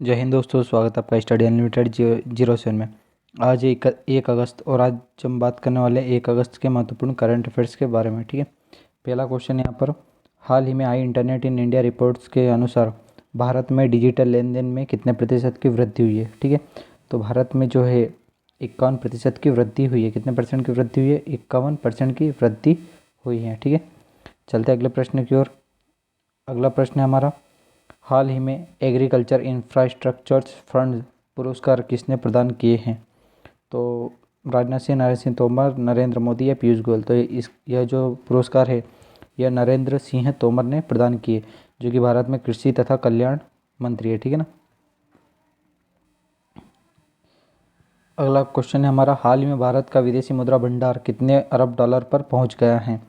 जय हिंद दोस्तों, स्वागत है आपका स्टडी अनलिमिटेड 07 में। आज 1 अगस्त और आज हम बात करने वाले 1 अगस्त के महत्वपूर्ण करंट अफेयर्स के बारे में। ठीक है, पहला क्वेश्चन यहाँ पर, हाल ही में आई इंटरनेट इन इंडिया रिपोर्ट्स के अनुसार भारत में डिजिटल लेन देन में कितने प्रतिशत की वृद्धि हुई है। ठीक है, तो भारत में जो है 51% की वृद्धि हुई है। कितने परसेंट की वृद्धि हुई है? 51% की वृद्धि हुई है। ठीक है, चलते अगले प्रश्न की ओर। अगला प्रश्न है हमारा, हाल ही में एग्रीकल्चर इंफ्रास्ट्रक्चर्स फंड पुरस्कार किसने प्रदान किए हैं? तो राजनाथ सिंह, नरेंद्र सिंह तोमर, नरेंद्र मोदी या पीयूष गोयल। तो यह जो पुरस्कार है यह नरेंद्र सिंह तोमर ने प्रदान किए, जो कि भारत में कृषि तथा कल्याण मंत्री है। ठीक है ना। अगला क्वेश्चन है हमारा, हाल ही में भारत का विदेशी मुद्रा भंडार कितने अरब डॉलर पर पहुंच गया है?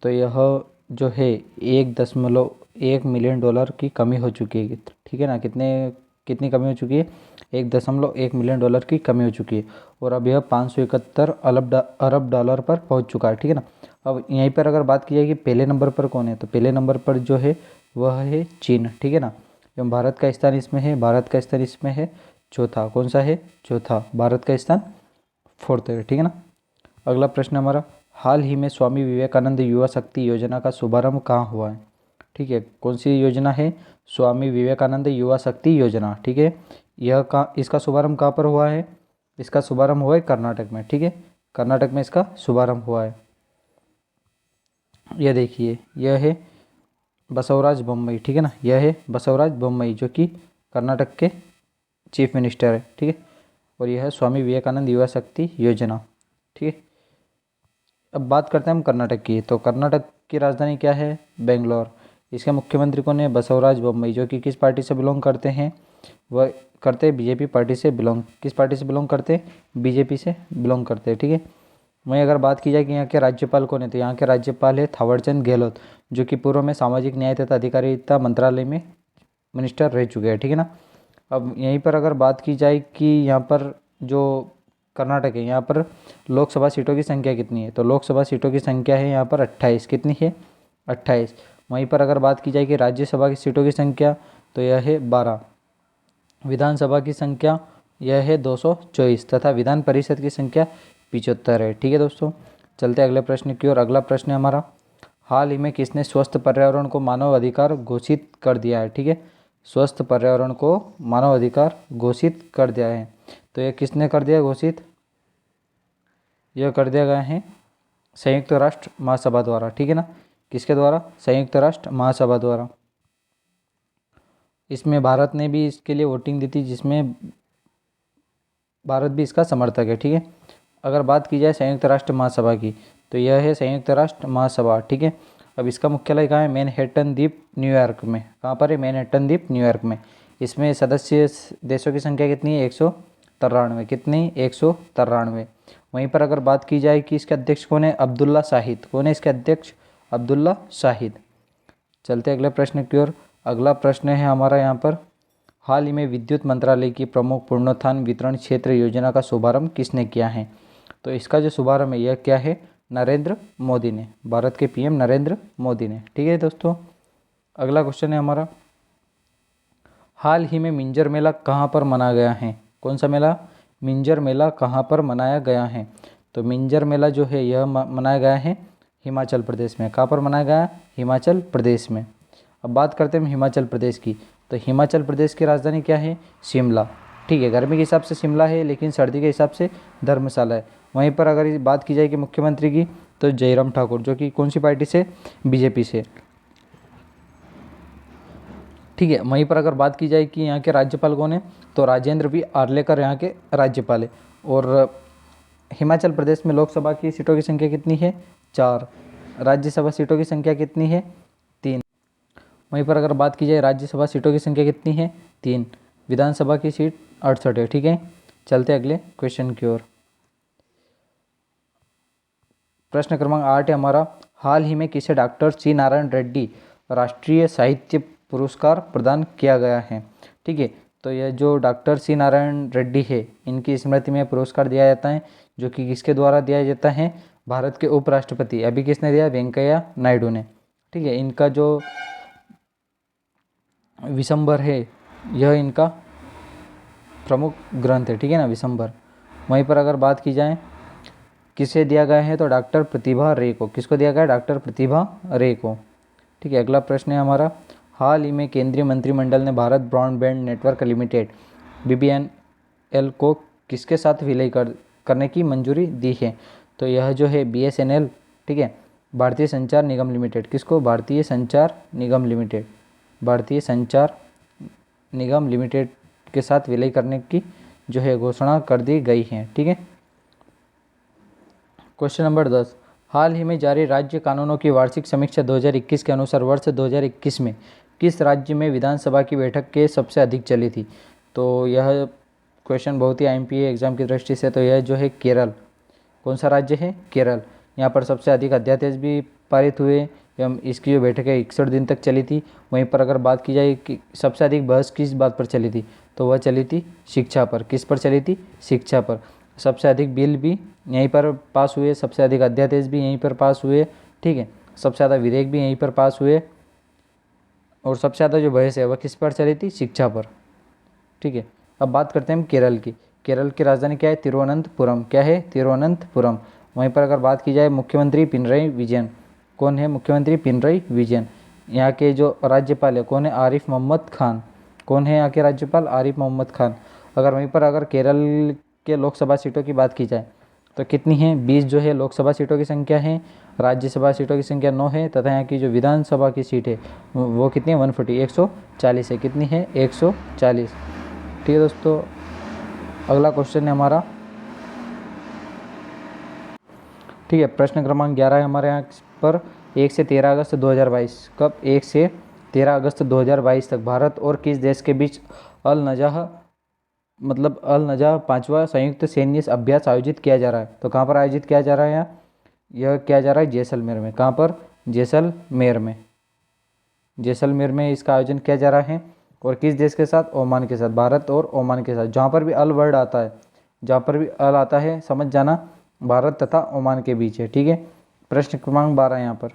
तो यह जो है 1.1 मिलियन डॉलर की कमी हो चुकी है। ठीक है ना, कितनी कमी हो चुकी है? 1.1 मिलियन डॉलर की कमी हो चुकी है और अब यह 571 अरब डॉलर पर पहुंच चुका है। ठीक है ना। अब यहीं पर अगर बात की जाए कि पहले नंबर पर कौन है, तो पहले नंबर पर जो है वह है चीन। ठीक है ना, एवं भारत का स्थान इसमें है चौथा। कौन सा है? चौथा। भारत का स्थान 4th है। ठीक है ना। अगला प्रश्न हमारा, हाल ही में स्वामी विवेकानंद युवा शक्ति योजना का शुभारंभ कहाँ हुआ है? ठीक है, कौन सी योजना है? स्वामी विवेकानंद युवा शक्ति योजना। ठीक है, इसका शुभारंभ कहाँ पर हुआ है? इसका शुभारंभ हुआ है कर्नाटक में। ठीक है, कर्नाटक में इसका शुभारंभ हुआ है। यह देखिए, यह है बसवराज बोम्मई। ठीक है ना, यह है बसवराज बोम्मई, जो कि कर्नाटक के चीफ मिनिस्टर है। ठीक है, और यह है स्वामी विवेकानंद युवा शक्ति योजना। ठीक है, अब बात करते हैं हम कर्नाटक की। तो कर्नाटक की राजधानी क्या है? बेंगलोर। इसके मुख्यमंत्री कौन है? बसवराज बोम्मई, जो कि किस पार्टी से बिलोंग करते हैं? वह करते हैं बीजेपी पार्टी से बिलोंग। किस पार्टी से बिलोंग करते हैं? बीजेपी से बिलोंग करते हैं। ठीक है, वहीं अगर बात की जाए कि यहाँ के राज्यपाल कौन है, तो यहाँ के राज्यपाल है थावरचंद गहलोत, जो कि पूर्व में सामाजिक न्याय तथा अधिकारिता मंत्रालय में मिनिस्टर रह चुके हैं। ठीक है ना। अब यहीं पर अगर बात की जाए कि यहाँ पर जो कर्नाटक है, यहाँ पर लोकसभा सीटों की संख्या कितनी है, तो लोकसभा सीटों की संख्या है यहाँ पर 28। कितनी है? 28। वहीं पर अगर बात की जाए कि राज्यसभा की सीटों की संख्या, तो यह है 12। विधानसभा की संख्या यह है 224 तथा विधान परिषद की संख्या 75 है। ठीक है दोस्तों, चलते अगले प्रश्न की ओर। अगला प्रश्न है हमारा, हाल ही में किसने स्वस्थ पर्यावरण को मानव अधिकार घोषित कर दिया है? ठीक है, स्वस्थ पर्यावरण को मानव अधिकार घोषित कर दिया है। तो यह किसने कर दिया घोषित? यह कर दिया गया है संयुक्त राष्ट्र महासभा द्वारा। ठीक है ना, किसके द्वारा? संयुक्त राष्ट्र महासभा द्वारा। इसमें भारत ने भी इसके लिए वोटिंग दी थी, जिसमें भारत भी इसका समर्थक है। ठीक है, अगर बात की जाए संयुक्त राष्ट्र महासभा की, तो यह है संयुक्त राष्ट्र महासभा। ठीक है, अब इसका मुख्यालय कहाँ है? मैनहट्टन द्वीप न्यूयॉर्क में। कहाँ पर है? मैनहट्टन द्वीप न्यूयॉर्क में। इसमें सदस्य देशों की संख्या कितनी है? 193। कितनी? 193। वहीं पर अगर बात की जाए कि इसके अध्यक्ष कौन है? अब्दुल्ला शाहिद। कौन है इसके अध्यक्ष? अब्दुल्ला शाहिद। चलते अगले प्रश्न की ओर। अगला प्रश्न है हमारा यहाँ पर, हाल ही में विद्युत मंत्रालय की प्रमुख पुनरुत्थान वितरण क्षेत्र योजना का शुभारंभ किसने किया है? तो इसका जो शुभारंभ है यह क्या है? नरेंद्र मोदी ने, भारत के पीएम नरेंद्र मोदी ने। ठीक है दोस्तों, अगला क्वेश्चन है हमारा, हाल ही में मिंजर मेला कहाँ पर मनाया गया है? कौन सा मेला? मिंजर मेला कहाँ पर मनाया गया है? तो मिंजर मेला जो है यह मनाया गया है हिमाचल प्रदेश में। कहाँ पर मनाया गया? हिमाचल प्रदेश में। अब बात करते हैं हम हिमाचल प्रदेश की। तो हिमाचल प्रदेश की राजधानी क्या है? शिमला। ठीक है, गर्मी के हिसाब से शिमला है, लेकिन सर्दी के हिसाब से धर्मशाला है। वहीं पर अगर बात की जाए कि मुख्यमंत्री की, तो जयराम ठाकुर, जो कि कौन सी पार्टी से? बीजेपी से। ठीक है, वहीं पर अगर बात की जाए कि यहाँ के राज्यपाल कौन है, तो राजेंद्र वी आर्लेकर यहाँ के राज्यपाल है। और हिमाचल प्रदेश में लोकसभा की सीटों की संख्या कितनी है? 4। राज्यसभा सीटों की संख्या कितनी है? 3। वहीं पर अगर बात की जाए राज्यसभा सीटों की संख्या कितनी है? 3। विधानसभा की सीट 68 है। ठीक है, चलते अगले क्वेश्चन की ओर। प्रश्न क्रमांक 8 है हमारा, हाल ही में किसे डॉक्टर सी नारायण रेड्डी राष्ट्रीय साहित्य पुरस्कार प्रदान किया गया है? ठीक है, तो यह जो डॉक्टर सी नारायण रेड्डी है, इनकी स्मृति में पुरस्कार दिया जाता है, जो कि किसके द्वारा दिया जाता है? भारत के उपराष्ट्रपति अभी किसने दिया? वेंकैया नायडू ने। ठीक है, इनका जो विशंबर है, यह इनका प्रमुख ग्रंथ है, ठीक है ना, विशंबर। वहीं पर अगर बात की जाए किसे दिया गया है, तो डॉक्टर प्रतिभा रे को। किसको दिया गया है? डॉक्टर प्रतिभा रे को, ठीक है। अगला प्रश्न है हमारा, हाल ही में केंद्रीय मंत्रिमंडल ने Bharat broadband network limited BBNL को किसके साथ विलय करने की मंजूरी दी है? तो यह जो है BSNL, ठीक है, भारतीय संचार निगम लिमिटेड। किसको? भारतीय संचार निगम लिमिटेड, भारतीय संचार निगम लिमिटेड के साथ विलय करने की जो है घोषणा कर दी गई है, ठीक है। क्वेश्चन नंबर 10, हाल ही में जारी राज्य कानूनों की वार्षिक समीक्षा 2021 के अनुसार वर्ष 2021 में किस राज्य में विधानसभा की बैठक के सबसे अधिक चली थी? तो यह क्वेश्चन बहुत ही IMPA एग्जाम की दृष्टि से, तो यह जो है केरल। कौन सा राज्य है? केरल। यहाँ पर सबसे अधिक अध्यादेश भी पारित हुए एवं इसकी जो बैठक है 61 दिन तक चली थी। वहीं पर अगर बात की जाए कि सबसे अधिक बहस किस बात पर चली थी, तो वह चली थी शिक्षा पर। किस पर चली थी? शिक्षा पर। सबसे अधिक बिल भी यहीं पर पास हुए, सबसे अधिक अध्यादेश भी यहीं पर पास हुए, ठीक है। सबसे ज़्यादा विधेयक भी यहीं पर पास हुए और सबसे ज़्यादा जो बहस है वह किस पर चली थी? शिक्षा पर, ठीक है। अब बात करते हैं हम केरल की। केरल की राजधानी क्या है? तिरुवनंतपुरम। क्या है? तिरुवनंतपुरम। वहीं पर अगर बात की जाए मुख्यमंत्री पिनरई विजयन। कौन है मुख्यमंत्री? पिनरई विजयन। यहाँ के जो राज्यपाल है कौन है? आरिफ मोहम्मद खान। कौन है यहाँ के राज्यपाल? आरिफ मोहम्मद खान। अगर केरल के लोकसभा सीटों की बात की जाए तो कितनी है? 20 जो है लोकसभा सीटों की संख्या है, राज्यसभा सीटों की संख्या 9 है, तथा यहाँ की जो विधानसभा की सीट है वो कितनी है? 140, 140 है। कितनी है? 140, ठीक है दोस्तों। अगला क्वेश्चन है हमारा, ठीक है, प्रश्न क्रमांक 11 है हमारे यहाँ पर। 1 से 13 अगस्त 2022, कब? 1 से 13 अगस्त 2022 तक भारत और किस देश के बीच अल नजाह 5वां संयुक्त सैन्य अभ्यास आयोजित किया जा रहा है? तो कहाँ पर आयोजित किया जा रहा है? यह किया जा रहा है जैसलमेर में। कहाँ पर? जैसलमेर में। जैसलमेर में इसका आयोजन किया जा रहा है। और किस देश के साथ? ओमान के साथ। भारत और ओमान के साथ। जहाँ पर भी अल वर्ड आता है, जहाँ पर भी अल आता है समझ जाना भारत तथा ओमान के बीच है, ठीक है। प्रश्न क्रमांक 12 यहाँ पर,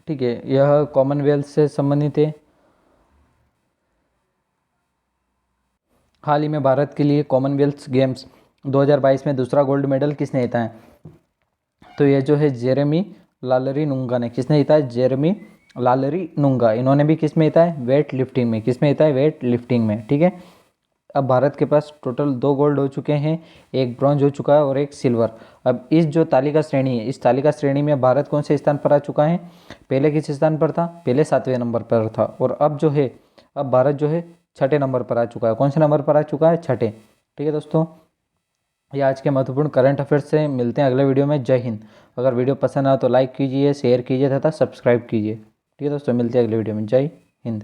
ठीक है, यह कॉमनवेल्थ से संबंधित है। हाल ही में भारत के लिए कॉमनवेल्थ गेम्स 2022 में दूसरा गोल्ड मेडल किसने जीता है? तो यह जो है जेरेमी लालरी-नुंगा ने। किसने जीता है? जेरेमी लालरी-नुंगा। इन्होंने भी किस में जीता है? वेट लिफ्टिंग में। किस में जीता है? वेट लिफ्टिंग में, ठीक है। अब भारत के पास टोटल 2 गोल्ड हो चुके हैं, 1 ब्रॉन्ज हो चुका है और 1 सिल्वर। अब इस जो तालिका श्रेणी है, इस तालिका श्रेणी में भारत कौन से स्थान पर आ चुका है? पहले किस स्थान पर था? पहले 7वें नंबर पर था। और अब जो है, अब भारत जो है 6ठे नंबर पर आ चुका है। कौन से नंबर पर आ चुका है? 6ठे, ठीक है दोस्तों। ये आज के महत्वपूर्ण करंट अफेयर्स से। मिलते हैं अगले वीडियो में। जय हिंद। अगर वीडियो पसंद आए तो लाइक कीजिए, शेयर कीजिए तथा सब्सक्राइब कीजिए, ठीक है दोस्तों। मिलते हैं अगले वीडियो में। जय हिंद।